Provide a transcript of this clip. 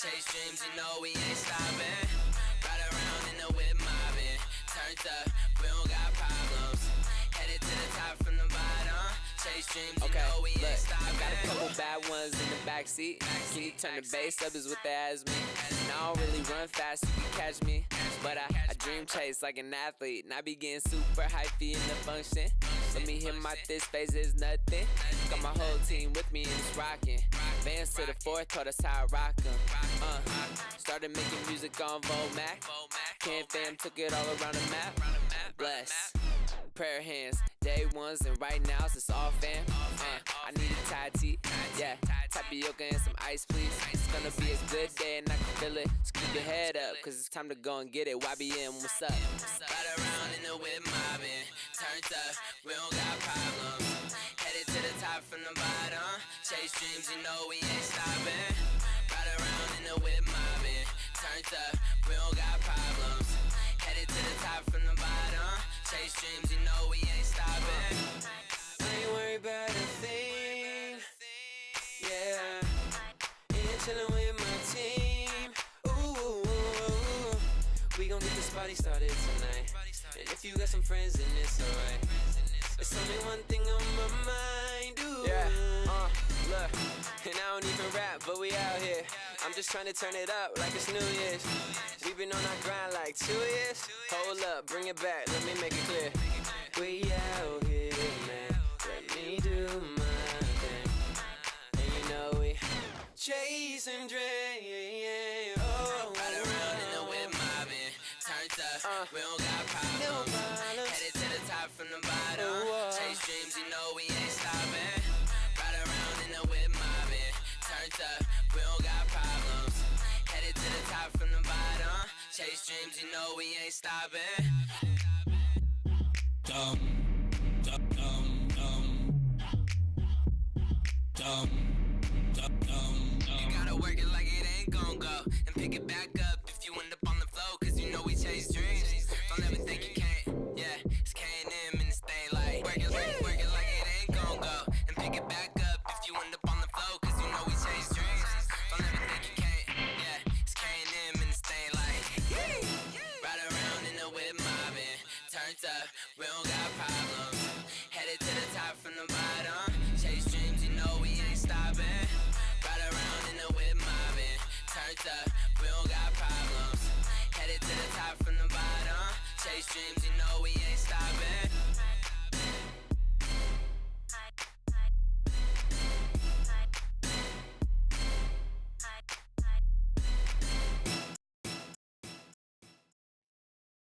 chase dreams, you know we ain't stopping. Ride around in the whip mobbing, turned up, we don't got problems. Headed to the top from the bottom, chase dreams, you know we ain't stopping. Got a couple bad ones in the backseat. Can you turn the bass up is what they ask me. And I don't really run fast, you can catch me, but I dream chase like an athlete. And I be getting super hypey in the function. Let me hit my this phase is nothing. Got my whole team with me and it's rocking. Bands to the fourth, taught us how I rock 'em. Started making music on Vomac. Can fam took it all around the map. Bless. Prayer hands, day ones and right now it's all fam. I need a Thai tea, yeah, tapioca and some ice please. It's gonna be a good day and I can feel it. So keep your head up, cause it's time to go and get it. YBM, what's up? Ride around in the whip mobbing, turned up, we don't got problems. Headed to the top from the bottom, chase dreams, you know we ain't stopping. Ride around in the whip mobbing, turned up, we don't got problems. Headed to the top from the bottom, chase dreams, you know we ain't stopping. I ain't worried about a thing, yeah. And chillin' with my team. Ooh, we gon' get this party started tonight. And if you got some friends, then it's alright. It's only one thing on my mind, ooh. Yeah, look, and I don't even rap, but we out here. I'm just trying to turn it up like it's New Year's. We've been on our grind like 2 years. Hold up, bring it back, let me make it clear. We out here, man, let me do my thing. And you know we chasing dreams. Ride around in the whip mobbing, turned up, we don't got problems. Headed to the top from the bottom, chase dreams, you know we ain't stopping. Ride around in the whip mobbing, turned up, we don't got problems. Headed to the top from the bottom, chase dreams, you know we ain't stopping. Dumb, dumb, dumb, dumb, dumb, dumb, dumb. You gotta work it like it ain't gon' go, and pick it back up if you end up on the flow, cause you know we chase dreams. Don't ever think you can't, yeah, it's K&M and this thing like work it like it ain't gon' go, and pick it back up if you end up on the flow, cause you know we chase dreams. Don't ever think you can't, yeah, it's K&M and this thing like ride around in the whip mobbing, turned up, we don't got problems. Headed to the top from the bottom, chase dreams, you know we ain't stopping. Ride around in the whip mobbing, turned up, we don't got problems. Headed to the top from the bottom, chase dreams, you know we ain't stopping.